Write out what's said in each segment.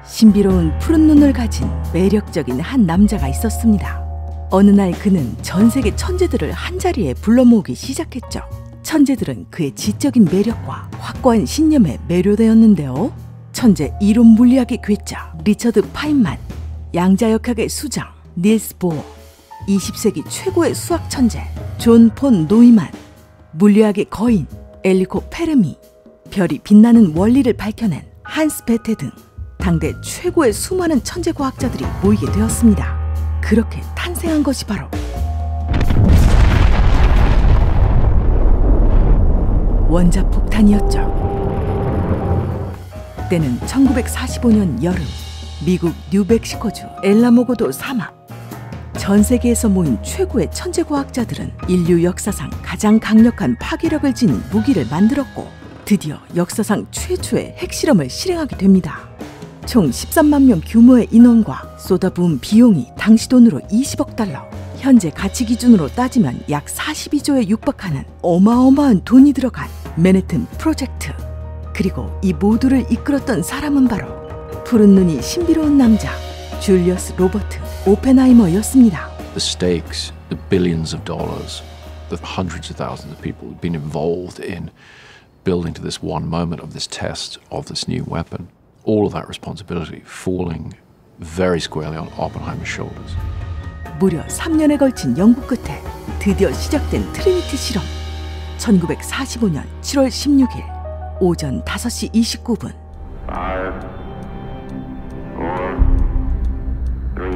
신비로운 푸른 눈을 가진 매력적인 한 남자가 있었습니다. 어느 날 그는 전 세계 천재들을 한자리에 불러 모으기 시작했죠. 천재들은 그의 지적인 매력과 확고한 신념에 매료되었는데요. 천재 이론 물리학의 괴짜 리처드 파인만, 양자역학의 수장 닐스 보어, 20세기 최고의 수학 천재 존 폰 노이만, 물리학의 거인 엘리코 페르미, 별이 빛나는 원리를 밝혀낸 한스 베테 등 당대 최고의 수많은 천재 과학자들이 모이게 되었습니다. 그렇게 탄생한 것이 바로 원자폭탄이었죠. 때는 1945년 여름, 미국 뉴멕시코주 엘라모고도 사막. 전 세계에서 모인 최고의 천재 과학자들은 인류 역사상 가장 강력한 파괴력을 지닌 무기를 만들었고 드디어 역사상 최초의 핵실험을 실행하게 됩니다. 총 13만 명 규모의 인원과 쏟아부은 비용이 당시 돈으로 20억 달러, 현재 가치 기준으로 따지면 약 42조에 육박하는 어마어마한 돈이 들어간 맨해튼 프로젝트. 그리고 이 모두를 이끌었던 사람은 바로 푸른 눈이 신비로운 남자 줄리어스 로버트 오펜하이머였습니다. The stakes, the billions of dollars, the hundreds of thousands of people who've been involved in building to this one moment of this test of this new weapon, all of that responsibility falling very squarely on Oppenheimer's shoulders. 무려 3년에 걸친 연구 끝에 드디어 시작된 트리니티 실험. 1945년 7월 16일 오전 5시 29분. 5, 4, 3,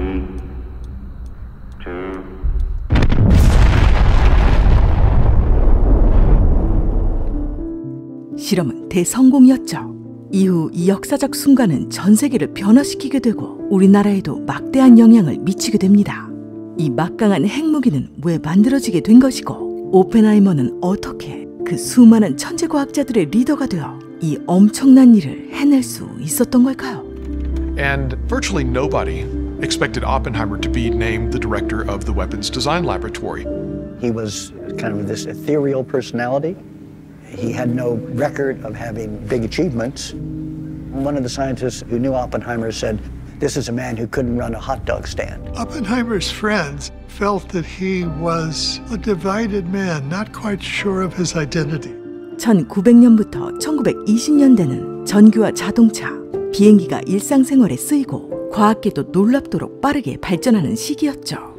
2. 실험은 대성공이었죠. 이후 이 역사적 순간은 전 세계를 변화시키게 되고 우리나라에도 막대한 영향을 미치게 됩니다. 이 막강한 핵무기는 왜 만들어지게 된 것이고 오펜하이머는 어떻게 그 수많은 천재 과학자들의 리더가 되어 이 엄청난 일을 해낼 수 있었던 걸까요? And virtually nobody expected Oppenheimer to be named the director of the Weapons Design Laboratory. He was kind of this ethereal personality. He had no record of having big achievements. One of the scientists who knew Oppenheimer said, "This is a man who couldn't run a hot dog stand." Oppenheimer's friends felt that he was a divided man, not quite sure of his identity. 1900년부터 1920년대는 전기와 자동차, 비행기가 일상생활에 쓰이고 과학계도 놀랍도록 빠르게 발전하는 시기였죠.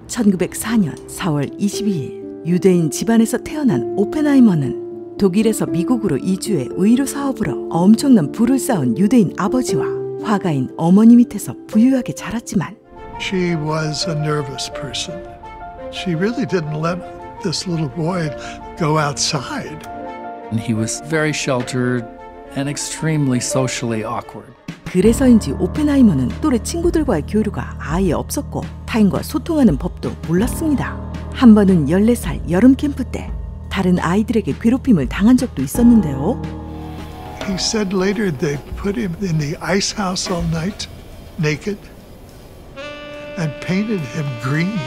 1904년 4월 22일 유대인 집안에서 태어난 오펜하이머는 독일에서 미국으로 이주해 의료 사업으로 엄청난 부를 쌓은 유대인 아버지와 화가인 어머니 밑에서 부유하게 자랐지만 She was a nervous person. She really didn't let this little boy go outside. And he was very sheltered and extremely socially awkward. 그래서인지 오펜하이머는 또래 친구들과의 교류가 아예 없었고 타인과 소통하는 법도 몰랐습니다. 한 번은 14살 여름 캠프 때 다른 아이들에게 괴롭힘을 당한 적도 있었는데요. He said later they put him in the ice house all night, naked, and painted him green.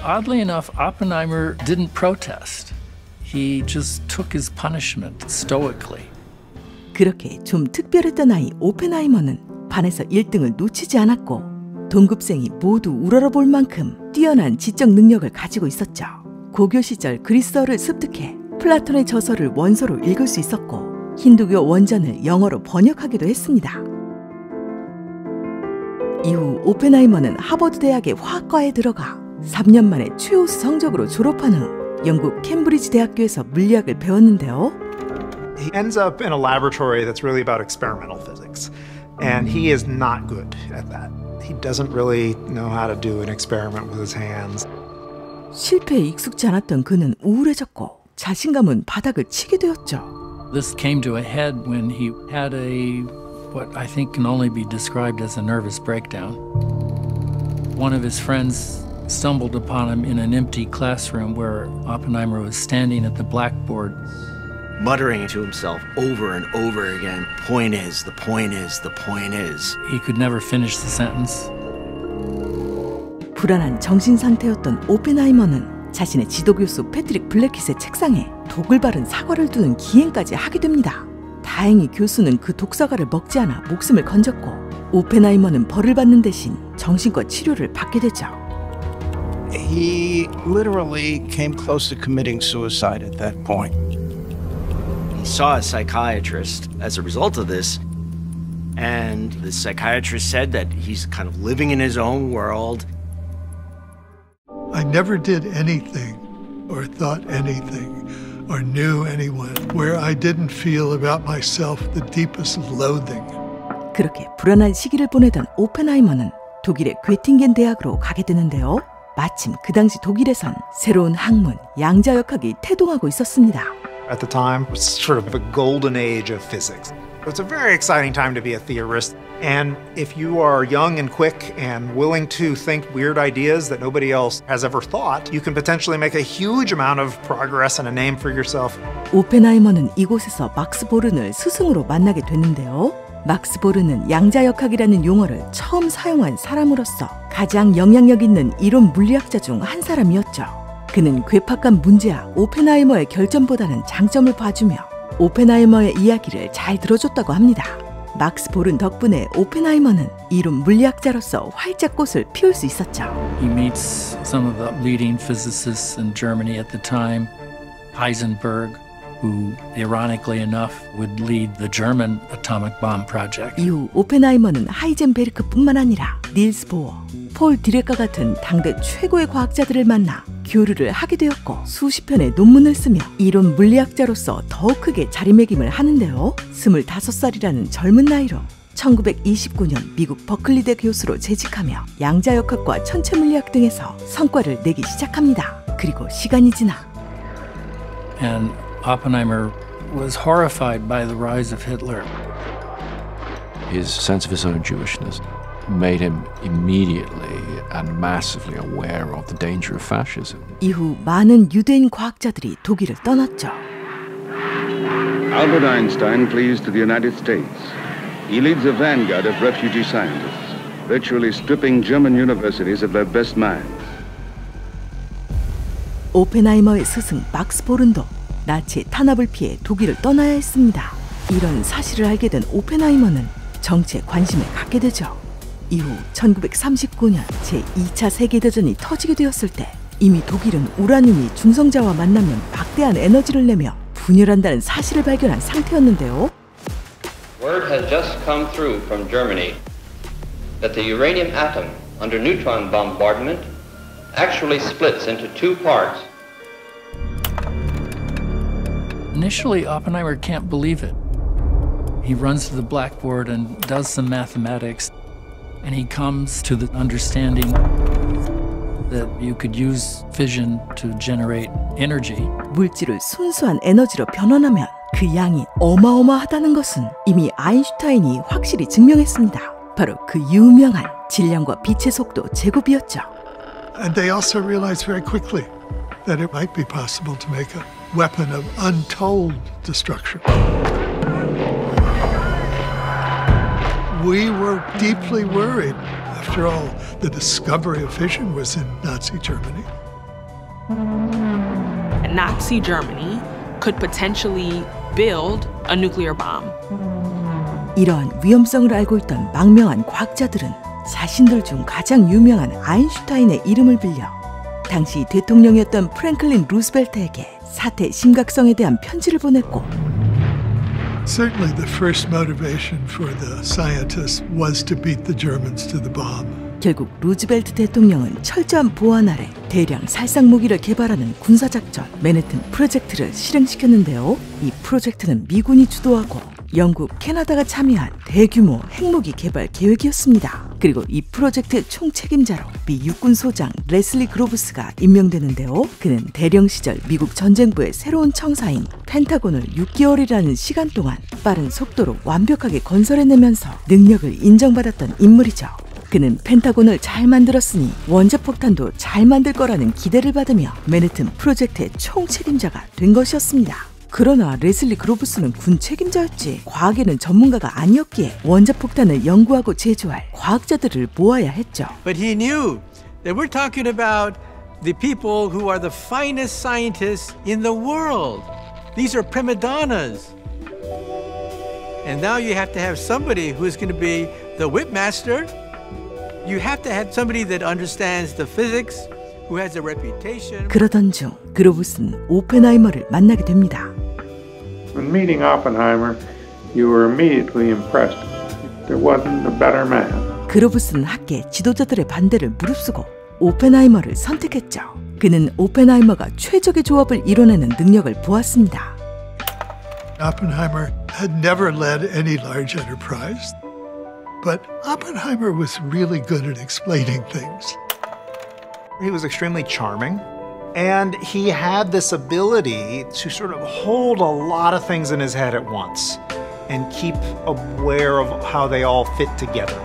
Oddly enough, Oppenheimer didn't protest. He just took his punishment stoically. 그렇게 좀 특별했던 아이 오펜하이머는 반에서 1등을 놓치지 않았고 동급생이 모두 우러러볼 만큼 뛰어난 지적 능력을 가지고 있었죠. 고교 시절 그리스어를 습득해 플라톤의 저서를 원서로 읽을 수 있었고 힌두교 원전을 영어로 번역하기도 했습니다. 이후 오펜하이머는 하버드 대학의 화학과에 들어가 3년 만에 최우수 성적으로 졸업한 후 영국 캠브리지 대학교에서 물리학을 배웠는데요. He ends up in a laboratory that's really about experimental physics, and he is not good at that. He doesn't really know how to do an experiment with his hands. 실패에 익숙지 않았던 그는 우울해졌고 자신감은 바닥을 치게 되었죠. This came to a head when he had what I think can only be described as a nervous breakdown. One of his friends stumbled upon him in an empty classroom where Oppenheimer was standing at the blackboard, muttering to himself over and over again, "Point is, the point is, the point is." He could never finish the sentence. 불안한 정신 상태였던 오펜하이머는 자신의 지도교수 패트릭 블래킷의 책상에 독을 바른 사과를 두는 기행까지 하게 됩니다. 다행히 교수는 그 독사과를 먹지 않아 목숨을 건졌고 오펜하이머는 벌을 받는 대신 정신과 치료를 받게 되죠. He literally came close to committing suicide at that point. He saw a psychiatrist as a result of this, and the psychiatrist said that he's kind of living in his own world. I never did anything or thought anything or knew anyone where I didn't feel about myself the deepest loathing. 그렇게 불안한 시기를 보내던 오펜하이머는 독일의 괴팅겐 대학으로 가게 되는데요. 마침 그 당시 독일에선 새로운 학문, 양자역학이 태동하고 있었습니다. At the time, it was sort of a golden age of physics. It's a very exciting time to be a theorist. And if you are young and quick and willing to think weird ideas that nobody else has ever thought, you can potentially make a huge amount of progress and a name for yourself. 오펜하이머는 이곳에서 막스 보른을 스승으로 만나게 됐는데요. 막스 보른은 양자역학이라는 용어를 처음 사용한 사람으로서 가장 영향력 있는 이론 물리학자 중 한 사람이었죠. 그는 괴팍한 문제와 오펜하이머의 결점보다는 장점을 봐주며 오펜하이머의 이야기를 잘 들어줬다고 합니다. 막스 보른 덕분에 오펜하이머는 이론 물리학자로서 활짝 꽃을 피울 수 있었죠. He meets some of the leading physicists in Germany at the time, Heisenberg, who, ironically enough, would lead the German atomic bomb project. 이후 오펜하이머는 하이젠베르크뿐만 아니라 닐스 보어, 폴 디렉과 같은 당대 최고의 과학자들을 만나 교류를 하게 되었고 수십 편의 논문을 쓰며 이론 물리학자로서 더욱 크게 자리매김을 하는데요. 25살이라는 젊은 나이로 1929년 미국 버클리대 교수로 재직하며 양자역학과 천체물리학 등에서 성과를 내기 시작합니다. 그리고 시간이 지나 And Oppenheimer was horrified by the rise of Hitler. His sense of his own Jewishness made him immediately and massively aware of the danger of fascism. 이후 많은 유대인 과학자들이 독일을 떠났죠. Albert Einstein flees to the United States. He leads a vanguard of refugee scientists, virtually stripping German universities of their best minds. 오펜하이머의 스승 막스 보른도 나치의 탄압을 피해 독일을 떠나야 했습니다. 이런 사실을 알게 된 오펜하이머는 정치에 관심을 갖게 되죠. 이후 1939년 제2차 세계대전이 터지게 되었을 때 이미 독일은 우라늄이 중성자와 만나면 막대한 에너지를 내며 분열한다는 사실을 발견한 상태였는데요. Word has just come through from Germany that the uranium atom under neutron bombardment actually splits into two parts. Initially, Oppenheimer can't believe it. He runs to the blackboard and does some mathematics, and he comes to the understanding that you could use fission to generate energy. 물질을 순수한 에너지로 변환하면 그 양이 어마어마하다는 것은 이미 아인슈타인이 확실히 증명했습니다. 바로 그 유명한 질량과 빛의 속도 제곱이었죠. And they also realized very quickly that it might be possible to make a weapon of untold destruction. We were deeply worried. After all, the discovery of fission was in Nazi Germany. Nazi Germany could potentially build a nuclear bomb. 이러한 위험성을 알고 있던 망명한 과학자들은 자신들 중 가장 유명한 아인슈타인의 이름을 빌려 당시 대통령이었던 프랭클린 루스벨트에게 사태의 심각성에 대한 편지를 보냈고 Certainly the first motivation for the scientists was to beat the Germans to the bomb. 결국 루즈벨트 대통령은 철저한 보안 아래 대량 살상 무기를 개발하는 군사작전 맨해튼 프로젝트를 실행시켰는데요. 이 프로젝트는 미군이 주도하고 영국, 캐나다가 참여한 대규모 핵무기 개발 계획이었습니다. 그리고 이 프로젝트의 총책임자로 미 육군 소장 레슬리 그로브스가 임명되는데요. 그는 대령 시절 미국 전쟁부의 새로운 청사인 펜타곤을 6개월이라는 시간 동안 빠른 속도로 완벽하게 건설해내면서 능력을 인정받았던 인물이죠. 그는 펜타곤을 잘 만들었으니 원자폭탄도 잘 만들 거라는 기대를 받으며 맨해튼 프로젝트의 총책임자가 된 것이었습니다. 그러나 레슬리 그로브스는 군 책임자였지 과학에는 전문가가 아니었기에 원자폭탄을 연구하고 제조할 과학자들을 모아야 했죠. But he knew that we're talking about the people who are the finest scientists in the world. These are prima donnas. And now you have to have somebody who's going to be the whip master. You have to have somebody that understands the physics, who has a reputation. 그러던 중 그로브스는 오펜하이머를 만나게 됩니다. When meeting Oppenheimer, you were immediately impressed. There wasn't a better man. 그로브스는 학계 지도자들의 반대를 무릅쓰고 오펜하이머를 선택했죠. 그는 오펜하이머가 최적의 조합을 이뤄내는 능력을 보았습니다. Oppenheimer had never led any large enterprise, but Oppenheimer was really good at explaining things. He was extremely charming, and he had this ability to sort of hold a lot of things in his head at once and keep aware of how they all fit together.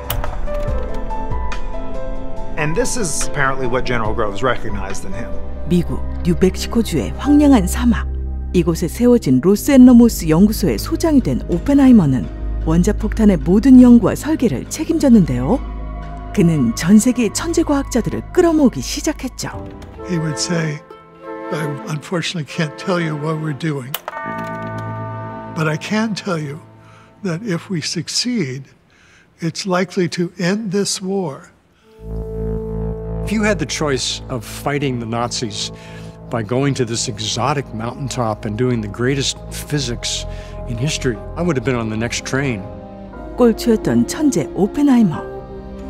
And this is apparently what General Groves recognized in him. 미국 뉴멕시코주의 황량한 사막, 이곳에 세워진 로스앤러모스 연구소의 소장이 된 오펜하이머는 원자폭탄의 모든 연구와 설계를 책임졌는데요. 그는 전 세계의 천재 과학자들을 끌어모으기 시작했죠. He would say, I unfortunately can't tell you what we're doing, but I can tell you that if we succeed, it's likely to end this war. If you had the choice of fighting the Nazis by going to this exotic mountaintop and doing the greatest physics in history, I would have been on the next train. 꼴초였던 천재 오펜하이머.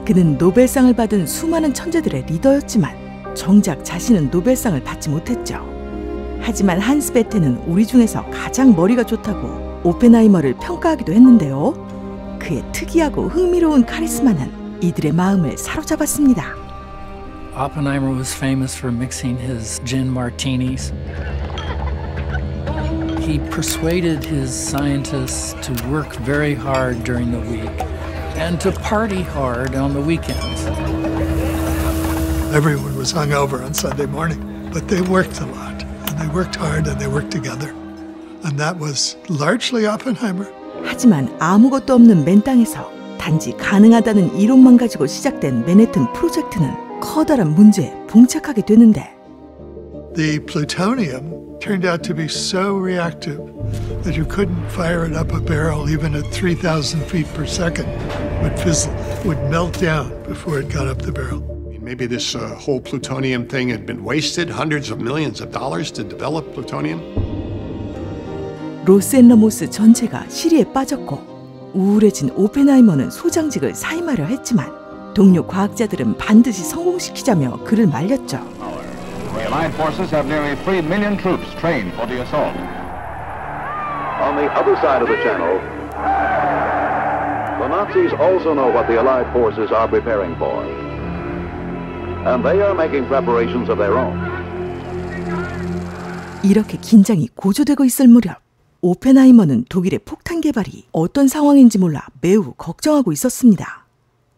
그는 노벨상을 받은 수많은 천재들의 리더였지만 정작 자신은 노벨상을 받지 못했죠. 하지만 한스 베테는 우리 중에서 가장 머리가 좋다고 오펜하이머를 평가하기도 했는데요. 그의 특이하고 흥미로운 카리스마는 이들의 마음을 사로잡았습니다. Oppenheimer was famous for mixing his gin martinis. He persuaded his scientists to work very hard during the week and to party hard on the weekends. Everyone was hungover on Sunday morning, but they worked a lot, and they worked hard, and they worked together. And that was largely Oppenheimer. 하지만 아무것도 없는 맨 땅에서 단지 가능하다는 이론만 가지고 시작된 맨해튼 프로젝트는 커다란 문제에 봉착하게 되는데 The plutonium turned out to be so reactive that you couldn't fire it up a barrel even at 3,000 feet per second. It would fizzle, would melt down before it got up the barrel. Maybe this whole plutonium thing had been wasted, hundreds of millions of dollars to develop plutonium. 로스앤러모스 전체가 시리에 빠졌고 우울해진 오펜하이머는 소장직을 사임하려 했지만 동료 과학자들은 반드시 성공시키자며 그를 말렸죠. The Allied forces have nearly 3 million troops trained for the assault. On the other side of the channel, the Nazis also know what the Allied forces are preparing for. And they are making preparations of their own. 이렇게 긴장이 고조되고 있을 무렵 오펜하이머는 독일의 폭탄 개발이 어떤 상황인지 몰라 매우 걱정하고 있었습니다.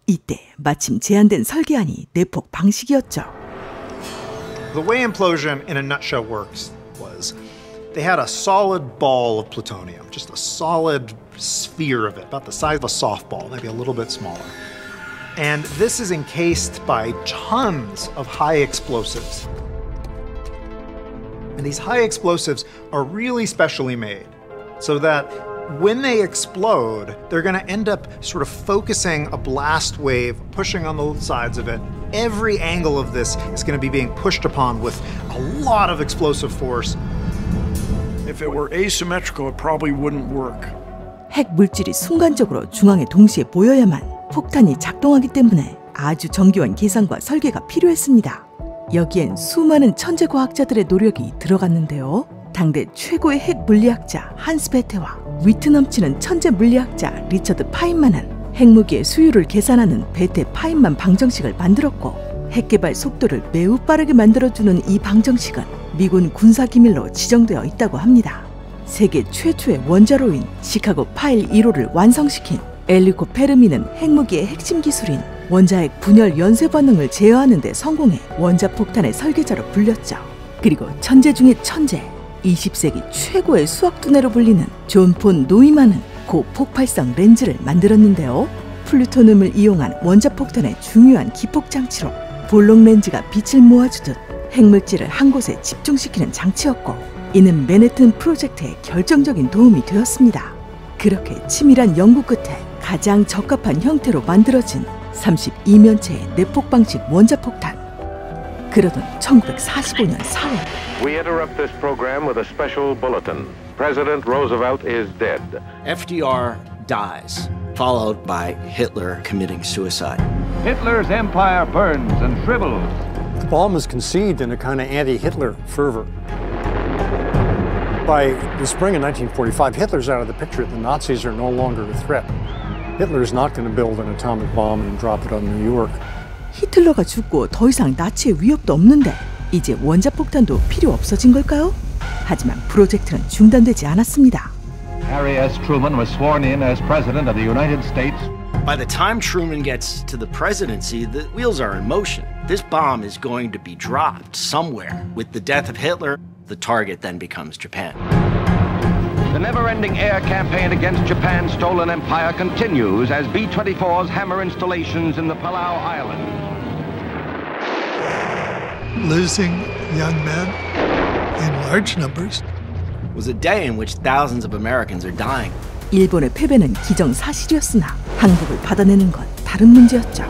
이때 마침 제안된 설계안이 내폭 방식이었죠. The way implosion in a nutshell works was they had a solid ball of plutonium, just a solid sphere of it, about the size of a softball, maybe a little bit smaller. And this is encased by tons of high explosives. And these high explosives are really specially made so that when they explode, they're going to end up sort of focusing a blast wave, pushing on the sides of it. Every angle of this is going to be being pushed upon with a lot of explosive force. If it were asymmetrical, it probably wouldn't work. 핵 물질이 순간적으로 중앙에 동시에 모여야만 폭탄이 작동하기 때문에 아주 정교한 계산과 설계가 필요했습니다. 여기엔 수많은 천재 과학자들의 노력이 들어갔는데요. 당대 최고의 핵 물리학자 한스 베테와 위트 넘치는 천재 물리학자 리처드 파인만은 핵무기의 수율을 계산하는 베테 파인만 방정식을 만들었고 핵 개발 속도를 매우 빠르게 만들어주는 이 방정식은 미군 군사기밀로 지정되어 있다고 합니다. 세계 최초의 원자로인 시카고 파일 1호를 완성시킨 엘리코 페르미는 핵무기의 핵심 기술인 원자핵 분열 연쇄 반응을 제어하는 데 성공해 원자폭탄의 설계자로 불렸죠. 그리고 천재 중의 천재, 20세기 최고의 수학 두뇌로 불리는 존 폰 노이만은 고폭발성 렌즈를 만들었는데요. 플루토늄을 이용한 원자폭탄의 중요한 기폭 장치로 볼록 렌즈가 빛을 모아주듯 핵물질을 한 곳에 집중시키는 장치였고 이는 맨해튼 프로젝트에 결정적인 도움이 되었습니다. 그렇게 치밀한 연구 끝에 가장 적합한 형태로 만들어진 32면체의 내폭 방식 원자폭탄. 그러던 1945년 4월. We interrupt this program with a special bulletin. President Roosevelt is dead. FDR dies, followed by Hitler committing suicide. Hitler's empire burns and shrivels. The bomb was conceived in a kind of anti-Hitler fervor. By the spring of 1945, Hitler's out of the picture. The Nazis are no longer a threat. Hitler's not going to build an atomic bomb and drop it on New York. 히틀러가 죽고 더 이상 나치의 위협도 없는데 이제 원자폭탄도 필요 없어진 걸까요? 하지만 프로젝트는 중단되지 않았습니다. Harry S. Truman was sworn in as President of the United States. By the time Truman gets to the presidency, the wheels are in motion. This bomb is going to be dropped somewhere. With the death of Hitler, the target then becomes Japan. The never-ending air campaign against Japan's stolen empire continues as B-24s hammer installations in the Palau Islands. Losing young men in large numbers was a day in which thousands of Americans are dying. 일본의 패배는 기정사실이었으나 항복을 받아내는 건 다른 문제였죠.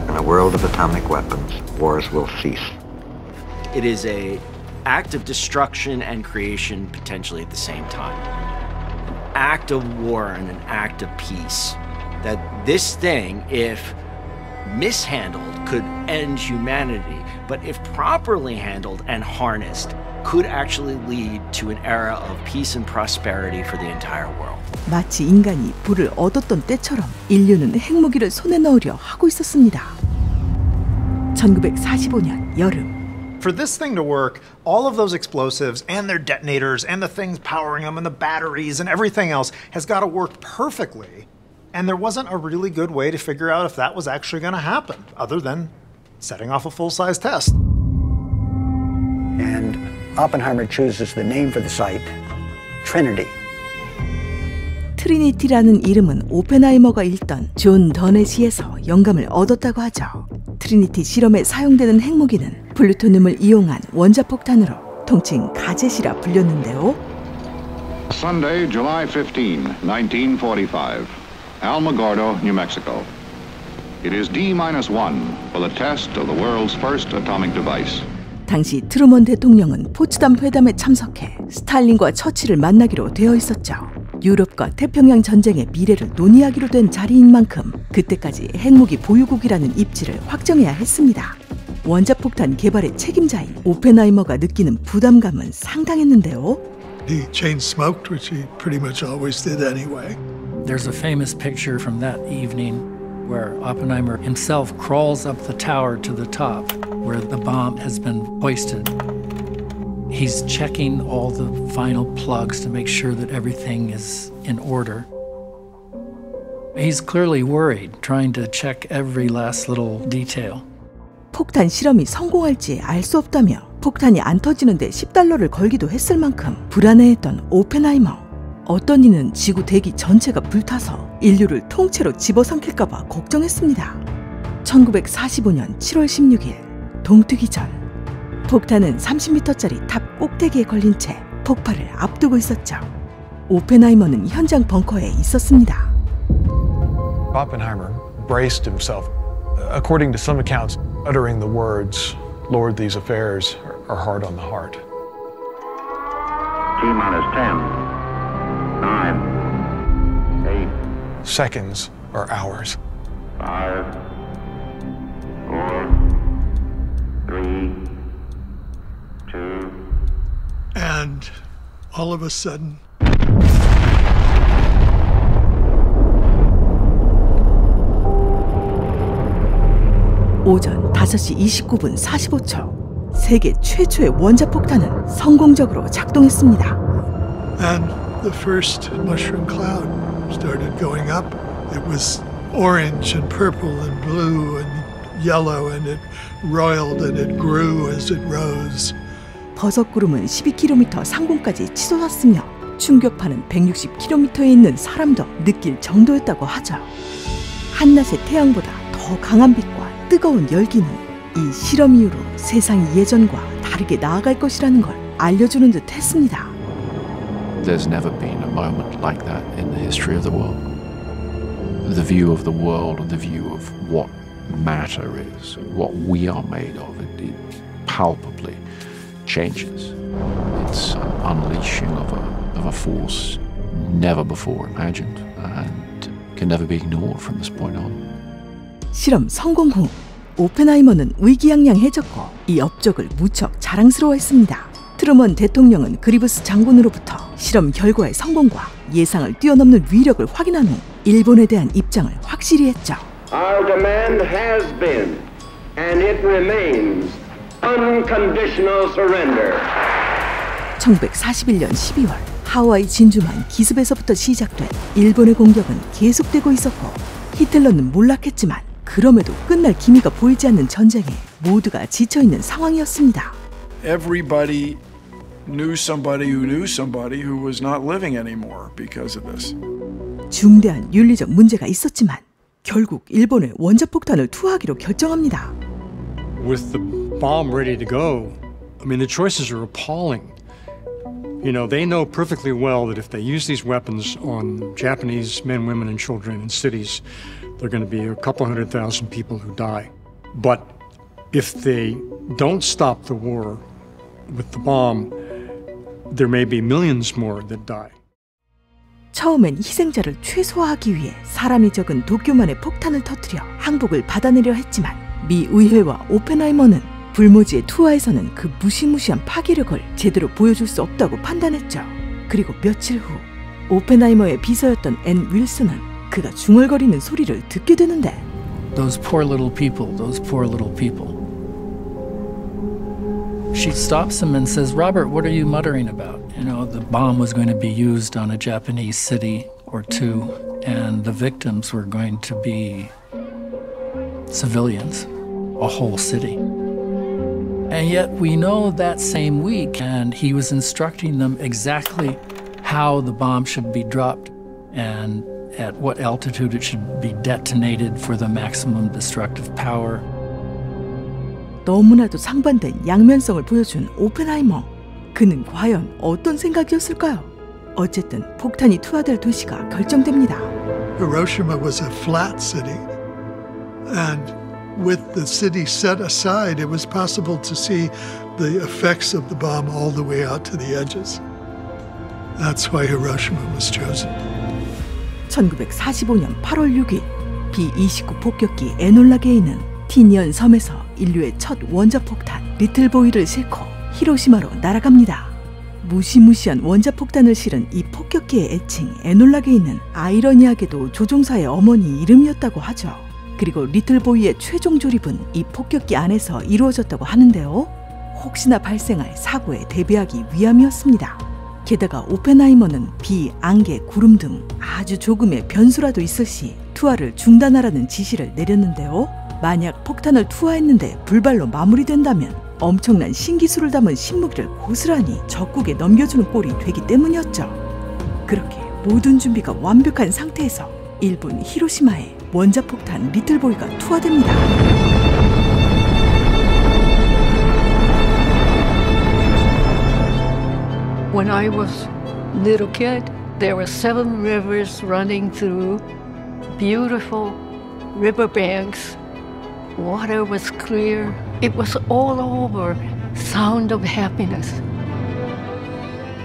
In a world of atomic weapons, wars will cease. It is an act of destruction and creation potentially at the same time. An act of war and an act of peace. That this thing, if mishandled, could end humanity, but if properly handled and harnessed, could actually lead to an era of peace and prosperity for the entire world. 마치 인간이 불을 얻었던 때처럼 인류는 핵무기를 손에 넣으려 하고 있었습니다. 1945년 여름. For this thing to work, all of those explosives and their detonators and the things powering them and the batteries and everything else has got to work perfectly. And there wasn't a really good way to figure out if that was actually going to happen, other than setting off a full-size test. And Oppenheimer chooses the name for the site, Trinity. 트리니티라는 이름은 오펜하이머가 읽던 존 더넷시에서 영감을 얻었다고 하죠. 트리니티 실험에 사용되는 핵무기는 플루토늄을 이용한 원자폭탄으로 통칭 가젯이라 불렸는데요. Sunday, July 15, 1945. Alamogordo, New Mexico. It is D-1 for the test of the world's first atomic device. 당시 트루먼 대통령은 포츠담 회담에 참석해 스탈린과 처칠을 만나기로 되어 있었죠. 유럽과 태평양 전쟁의 미래를 논의하기로 된 자리인 만큼 그때까지 핵무기 보유국이라는 입지를 확정해야 했습니다. 원자폭탄 개발의 책임자인 오펜하이머가 느끼는 부담감은 상당했는데요. He chain smoked, which he pretty much always did anyway. There's a famous picture from that evening where Oppenheimer himself crawls up the tower to the top where the bomb has been hoisted. He's checking all the final plugs to make sure that everything is in order. He's clearly worried, trying to check every last little detail. 폭탄 실험이 성공할지 알 수 없다며 폭탄이 안 터지는데 $10를 걸기도 했을 만큼 불안해했던 오펜하이머. 어떤 이는 지구 대기 전체가 불타서 인류를 통째로 집어삼킬까 봐 걱정했습니다. 1945년 7월 16일 동트기 전 폭탄은 30m짜리 탑 꼭대기에 걸린 채 폭발을 앞두고 있었죠. 오펜하이머는 현장 벙커에 있었습니다. Oppenheimer braced himself, according to some accounts, uttering the words, "Lord, these affairs are hard on the heart." T-minus 10, 9, 8. Seconds are hours. 5, 4, 3, 2. And all of a sudden, 오전 5시 29분 45초 세계 최초의 원자폭탄은 성공적으로 작동했습니다. and the first mushroom cloud started going up. It was orange and purple and blue and yellow, and it roiled and it grew as it rose. 버섯구름은 12km 상공까지 치솟았으며 충격파는 160km에 있는 사람도 느낄 정도였다고 하죠. 한낮의 태양보다 더 강한 빛과 뜨거운 열기는 이 실험 이후로 세상이 예전과 다르게 나아갈 것이라는 걸 알려주는 듯 했습니다. There's never been a moment like that in the history of the world. The view of the world and the view of what matter is, what we are made of, it palpably changes. It's an unleashing of a force never before imagined and can never be ignored from this point on. 실험 성공 후 오펜하이머는 의기양양해졌고 이 업적을 무척 자랑스러워했습니다. 트루먼 대통령은 그리브스 장군으로부터 실험 결과의 성공과 예상을 뛰어넘는 위력을 확인한 후 일본에 대한 입장을 확실히 했죠. Our demand has been and it remains unconditional surrender. 1941년 12월 하와이 진주만 기습에서부터 시작된 일본의 공격은 계속되고 있었고 히틀러는 몰락했지만 그럼에도 끝날 기미가 보이지 않는 전쟁에 모두가 지쳐있는 상황이었습니다. Everybody knew somebody who was not living anymore because of this. 중대한 윤리적 문제가 있었지만 결국 일본에 원자폭탄을 투하하기로 결정합니다. With the bomb ready to go, I mean, the choices are appalling. You know, they know perfectly well that if they use these weapons on Japanese men, women, and children in cities, there are going to be a couple 100,000 people who die. But if they don't stop the war with the bomb, there may be millions more that die. 처음엔 희생자를 최소화하기 위해 사람이 적은 도쿄만에 폭탄을 터뜨려 항복을 받아내려 했지만 미 의회와 오펜하이머는 불모지의 투하에서는 그 무시무시한 파괴력을 제대로 보여줄 수 없다고 판단했죠. 그리고 며칠 후 오펜하이머의 비서였던 앤 윌슨은 그가 중얼거리는 소리를 듣게 되는데 Those poor little people, those poor little people. She stops him and says, Robert, what are you muttering about? You know, the bomb was going to be used on a Japanese city or two, and the victims were going to be civilians, a whole city. And yet we know that same week, and he was instructing them exactly how the bomb should be dropped and at what altitude it should be detonated for the maximum destructive power. 너무나도 상반된 양면성을 보여준 오펜하이머. 그는 과연 어떤 생각이었을까요? 어쨌든 폭탄이 투하될 도시가 결정됩니다. Hiroshima was a flat city, and with the city set aside, it was possible to see the effects of the bomb all the way out to the edges. That's why Hiroshima was chosen. 1945년 8월 6일 B-29 폭격기 에놀라 게이는 티니언 섬에서 인류의 첫 원자폭탄 리틀보이를 싣고 히로시마로 날아갑니다. 무시무시한 원자폭탄을 실은 이 폭격기의 애칭 에놀라 게이는 아이러니하게도 조종사의 어머니 이름이었다고 하죠. 그리고 리틀보이의 최종 조립은 이 폭격기 안에서 이루어졌다고 하는데요. 혹시나 발생할 사고에 대비하기 위함이었습니다. 게다가 오펜하이머는 비, 안개, 구름 등 아주 조금의 변수라도 있을 시 투하를 중단하라는 지시를 내렸는데요. 만약 폭탄을 투하했는데 불발로 마무리된다면 엄청난 신기술을 담은 신무기를 고스란히 적국에 넘겨주는 꼴이 되기 때문이었죠. 그렇게 모든 준비가 완벽한 상태에서 일본 히로시마에 원자폭탄 리틀보이가 투하됩니다. When I was a little kid, there were 7 rivers running through beautiful riverbanks. Water was clear. It was all over sound of happiness.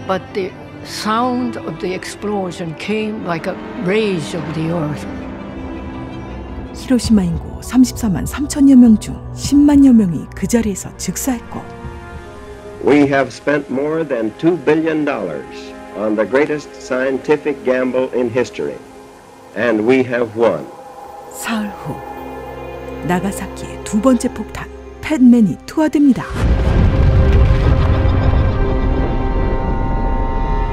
But the sound of the explosion came like a rage of the earth. 히로시마 인구 34만 3천여 명 중 10만여 명이 그 자리에서 즉사했고 We have spent more than $2 billion on the greatest scientific gamble in history, and we have won. 사흘 후 나가사키의 두 번째 폭탄 팻맨이 투하됩니다.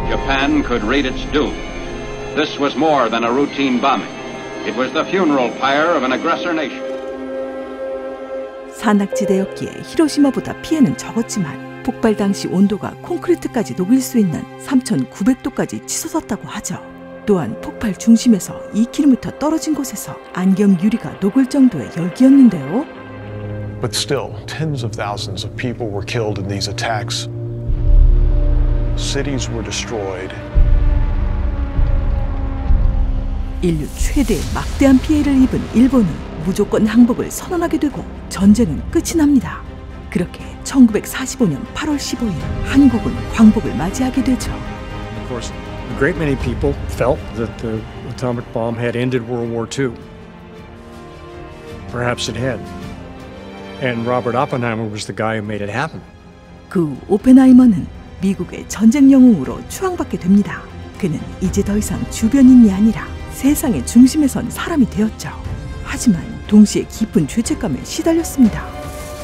Japan could read its doom. This was more than a routine bombing. It was the funeral pyre of an aggressor nation. 산악지대였기에 히로시마보다 피해는 적었지만 폭발 당시 온도가 콘크리트까지 녹일 수 있는 3,900도까지 치솟았다고 하죠. 또한 폭발 중심에서 2km 떨어진 곳에서 안경 유리가 녹을 정도의 열기였는데요. But still, tens of thousands of people were killed in these attacks. Cities were destroyed. 인류 최대의 막대한 피해를 입은 일본은 무조건 항복을 선언하게 되고 전쟁은 끝이 납니다. 그렇게 1945년 8월 15일 한국은 광복을 맞이하게 되죠. Of course, a great many people felt that the atomic bomb had ended World War II. Perhaps it had. And Robert Oppenheimer was the guy who made it happen. 그 오펜하이머는 미국의 전쟁 영웅으로 추앙받게 됩니다. 그는 이제 더 이상 주변인이 아니라 세상의 중심에 선 사람이 되었죠. 하지만 동시에 깊은 죄책감에 시달렸습니다.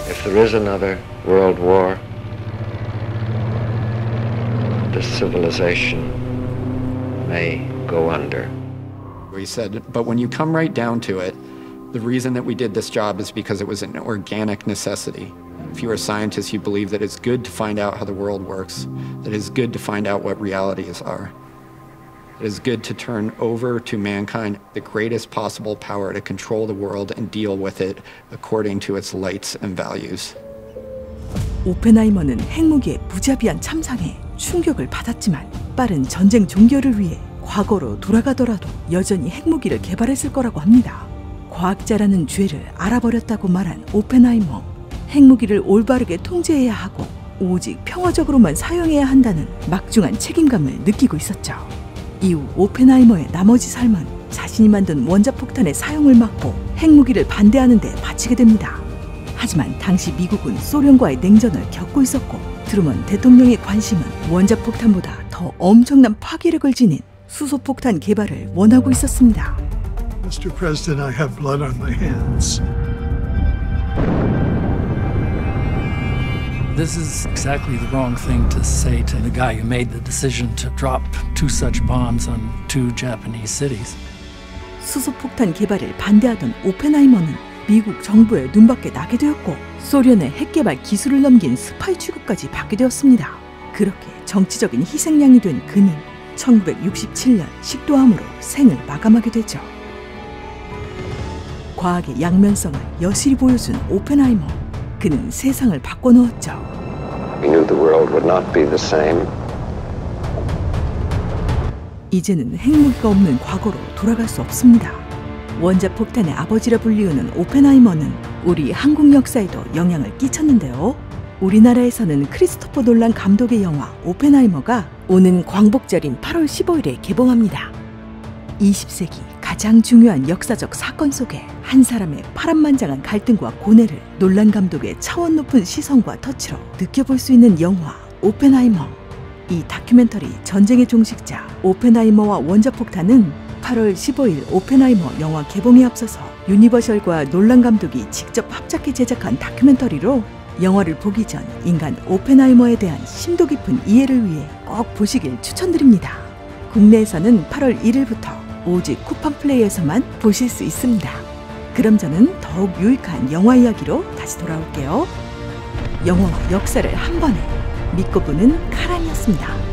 If there is another world war, this civilization may go under. We said, but when you come right down to it, the reason that we did this job is because it was an organic necessity. If you're a scientist, you believe that it's good to find out how the world works, that it's good to find out what realities are. It is good to turn over to mankind the greatest possible power to control the world and deal with it according to its lights and values. 오펜하이머는 핵무기의 무자비한 참상에 충격을 받았지만 빠른 전쟁 종결을 위해 과거로 돌아가더라도 여전히 핵무기를 개발했을 거라고 합니다. 과학자라는 죄를 알아버렸다고 말한 오펜하이머. 핵무기를 올바르게 통제해야 하고 오직 평화적으로만 사용해야 한다는 막중한 책임감을 느끼고 있었죠. 이후 오펜하이머의 나머지 삶은 자신이 만든 원자폭탄의 사용을 막고 핵무기를 반대하는 데 바치게 됩니다. 하지만 당시 미국은 소련과의 냉전을 겪고 있었고 트루먼 대통령의 관심은 원자폭탄보다 더 엄청난 파괴력을 지닌 수소폭탄 개발을 원하고 있었습니다. Mr. President, I have blood on my hands. This is exactly the wrong thing to say to the guy who made the decision to drop 2 such bombs on 2 Japanese cities. 수소폭탄 개발을 반대하던 오펜하이머는 미국 정부의 눈밖에 나게 되었고 소련의 핵개발 기술을 넘긴 스파이 취급까지 받게 되었습니다. 그렇게 정치적인 희생양이 된 그는 1967년 식도암으로 생을 마감하게 되죠. 과학의 양면성을 여실히 보여준 오펜하이머. 그는 세상을 바꿔놓았죠. We knew the world would not be the same. 이제는 핵무기가 없는 과거로 돌아갈 수 없습니다. 원자폭탄의 아버지라 불리우는 오펜하이머는 우리 한국 역사에도 영향을 끼쳤는데요. 우리나라에서는 크리스토퍼 놀란 감독의 영화 오펜하이머가 오는 광복절인 8월 15일에 개봉합니다. 20세기 가장 중요한 역사적 사건 속에 한 사람의 파란만장한 갈등과 고뇌를 놀란 감독의 차원 높은 시선과 터치로 느껴볼 수 있는 영화 오펜하이머. 이 다큐멘터리 전쟁의 종식자 오펜하이머와 원자폭탄은 8월 15일 오펜하이머 영화 개봉에 앞서서 유니버셜과 놀란 감독이 직접 합작해 제작한 다큐멘터리로 영화를 보기 전 인간 오펜하이머에 대한 심도 깊은 이해를 위해 꼭 보시길 추천드립니다. 국내에서는 8월 1일부터 오직 쿠팡 플레이에서만 보실 수 있습니다. 그럼 저는 더욱 유익한 영화 이야기로 다시 돌아올게요. 영화와 역사를 한 번에 믿고 보는 카란이었습니다.